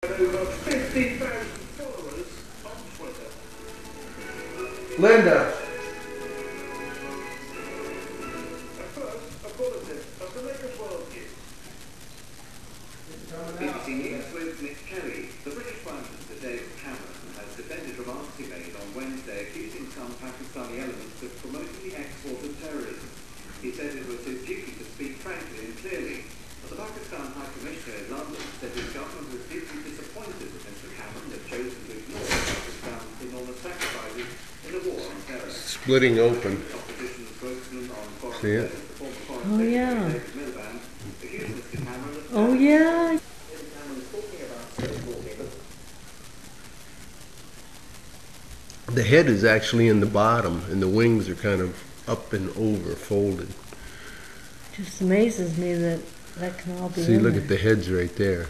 Over 50,000 followers on Twitter. Linda. At first, a bulletin of the latest world news. BBC News with Nick Kelly. The British Prime Minister David Cameron has defended remarks he made on Wednesday accusing some Pakistani elements of promoting the export of terrorism. He said it was his duty to speak frankly and clearly. But the Pakistan High Commissioner in London said his government was deeply disappointed that Mr Cameron had chosen to ignore Pakistan's enormous sacrifices in the war on terror. Splitting open. Opposition spokesman on foreign See it? affairs, the former foreign Oh, secretary yeah. David Miliband, accused Mr Cameron of Oh, yeah. Mr Cameron talking about talking. The head is actually in the bottom, and the wings are kind of up and over, folded. Just amazes me that that can all be See, in look there. at the heads right there.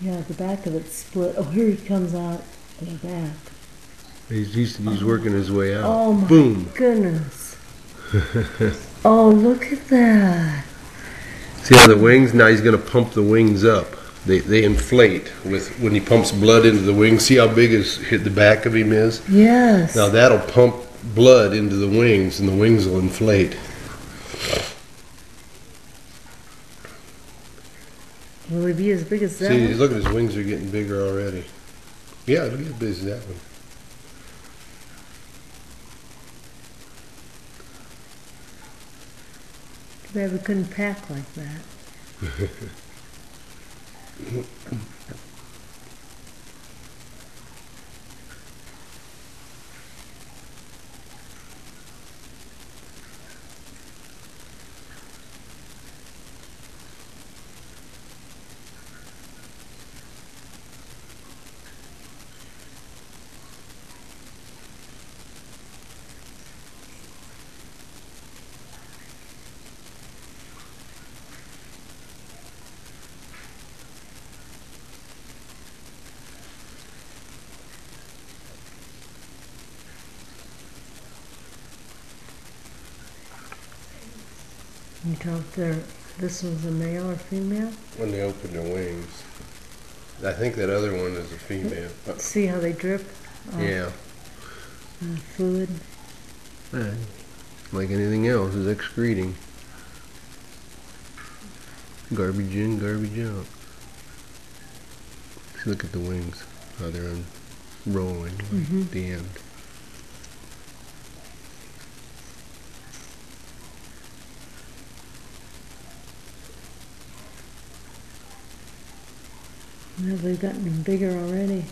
Yeah, the back of it's split. Oh, here he comes out in the back. He's working his way out. Oh my Boom. goodness. Oh, look at that. See how the wings? Now he's going to pump the wings up. They inflate with when he pumps blood into the wings. See how big the back of him is? Yes. Now that'll pump blood into the wings, and the wings will inflate. Will he be as big as that See, one? look at his wings are getting bigger already. Yeah, look at how big is that one. Too bad we couldn't pack like that. You tell if this one's a male or female? When they open their wings. I think that other one is a female. See how they drip? Yeah. Fluid. Like anything else, is excreting. Garbage in, garbage out. Just look at the wings, how they're unrolling at the end. Now they've gotten bigger already.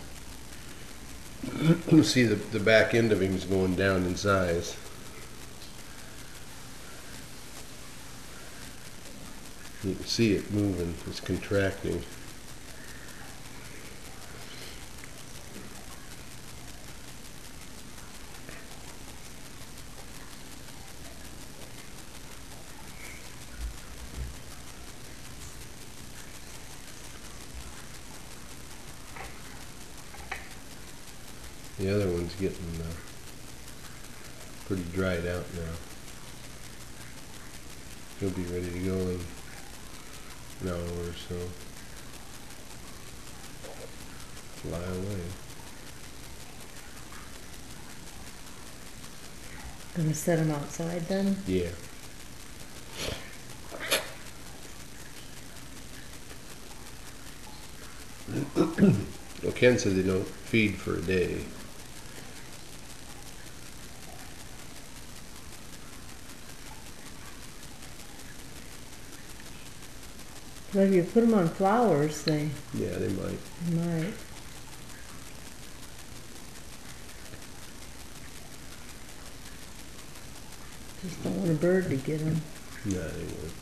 You see the back end of him is going down in size. You can see it moving, it's contracting. The other one's getting pretty dried out now. He'll be ready to go in an hour or so. Fly away. Gonna set them outside then? Yeah. Well, Ken said they don't feed for a day. Well, if you put them on flowers, they Yeah, they might. might. Just don't want a bird to get them. No, they won't.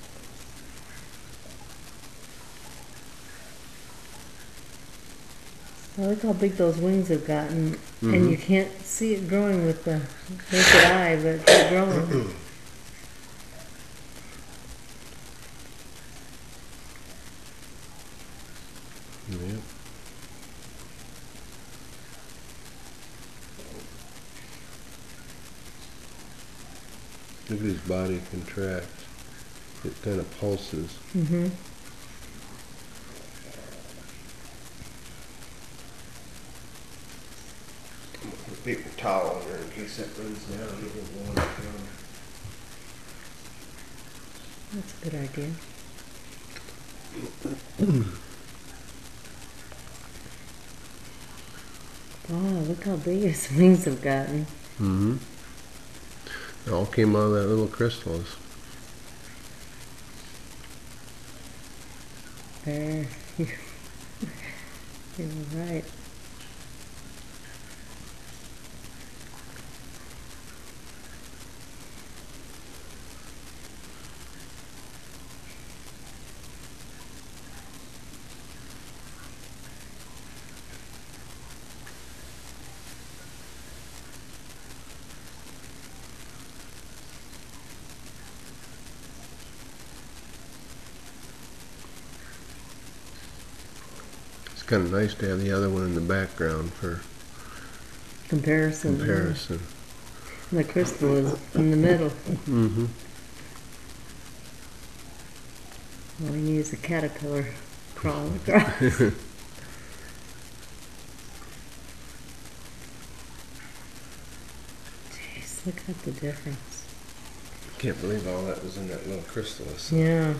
I look how big those wings have gotten, and you can't see it growing with the naked eye, but they're growing. Yeah. Look at his body contract. It kind of pulses. Mm-hmm. Put a paper towel on there in case that runs down. It won't want it down. That's a good idea. Wow, look how big his wings have gotten. Mm-hmm. It all came out of that little chrysalis. There. You're right. It's kind of nice to have the other one in the background for Comparison. comparison. And the crystal is in the middle. Mm-hmm. All we need is a caterpillar crawling across. Jeez, look at the difference. Can't believe all that was in that little chrysalis. Yeah.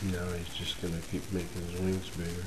Now he's just going to keep making his wings bigger.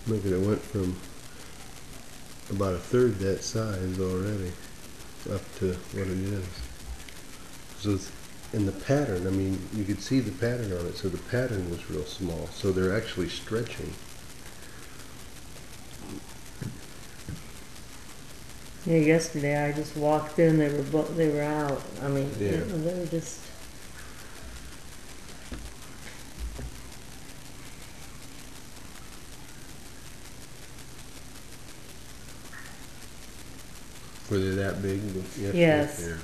Look at it, went from about a third that size already up to what it is. So it's in the pattern, I mean, you could see the pattern on it, so the pattern was real small. So they're actually stretching. Yeah, yesterday I just walked in, they were out. I mean, Yeah. they were just... Were they that big? Yes. Yeah.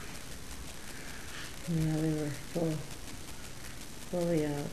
Yeah, they were fully out.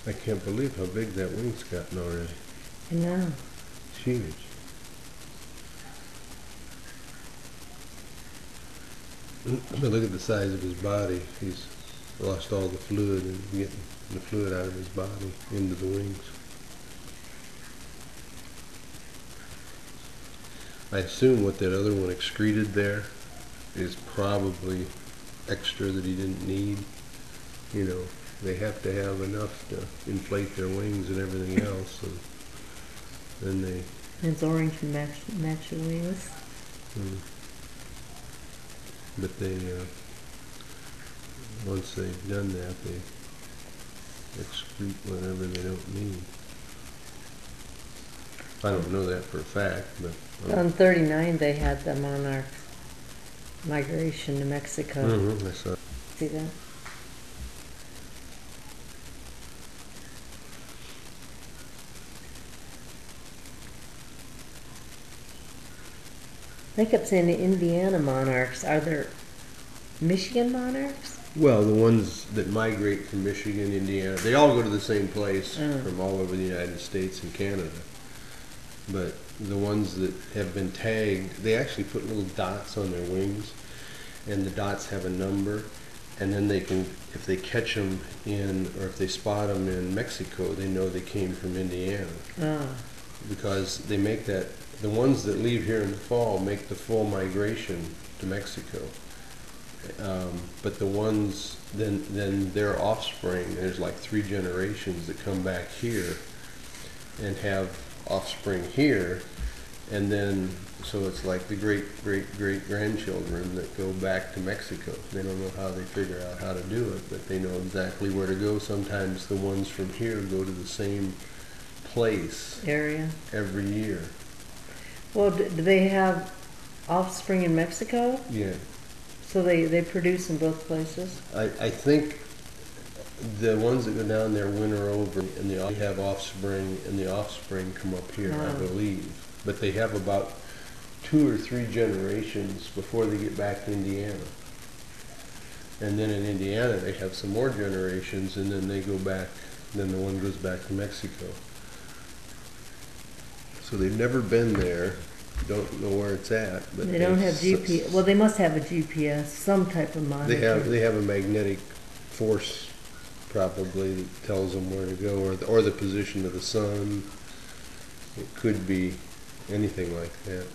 I can't believe how big that wing's gotten already. I know. It's huge. But look at the size of his body. He's lost all the fluid and getting the fluid out of his body into the wings. I assume what that other one excreted there is probably extra that he didn't need. You know, they have to have enough to inflate their wings and everything else. And then they... It's orange and match your wings. But they, once they've done that, they excrete whatever they don't need. I don't know that for a fact, but... On 39 they had the monarch migration to Mexico. I saw. See that? They kept saying the Indiana monarchs. Are there Michigan monarchs? Well, the ones that migrate from Michigan, Indiana, they all go to the same place from all over the United States and Canada. But the ones that have been tagged, they actually put little dots on their wings, and the dots have a number, and then they can, if they catch them in, or if they spot them in Mexico, they know they came from Indiana. Because they make that, the ones that leave here in the fall make the full migration to Mexico. But the ones, then their offspring, there's like 3 generations that come back here and have offspring here, and then so it's like the great-great-great-grandchildren that go back to Mexico. They don't know how they figure out how to do it, but they know exactly where to go. Sometimes the ones from here go to the same place Area every year. Well, do they have offspring in Mexico? Yeah. So they produce in both places? I think the ones that go down there winter over, and they have offspring, and the offspring come up here, I believe. But they have about 2 or 3 generations before they get back to Indiana. And then in Indiana they have some more generations, and then they go back, then the one goes back to Mexico. So they've never been there, don't know where it's at. But They don't have GPS. Well, they must have a GPS, some type of monitor. They have a magnetic force probably that tells them where to go, or the position of the sun. It could be anything like that.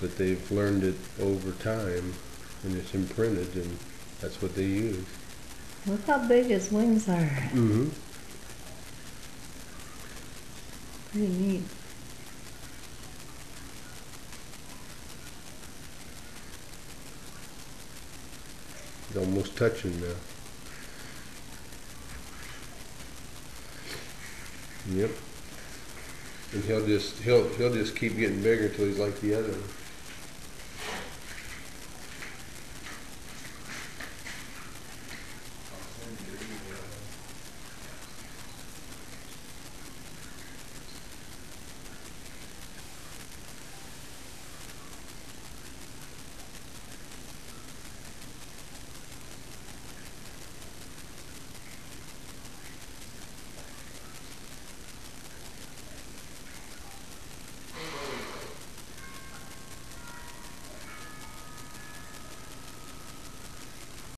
But they've learned it over time, and it's imprinted, and that's what they use. Look how big his wings are. Mm-hmm. Pretty neat. It's almost touching now. Yep. And he'll just keep getting bigger till he's like the other one.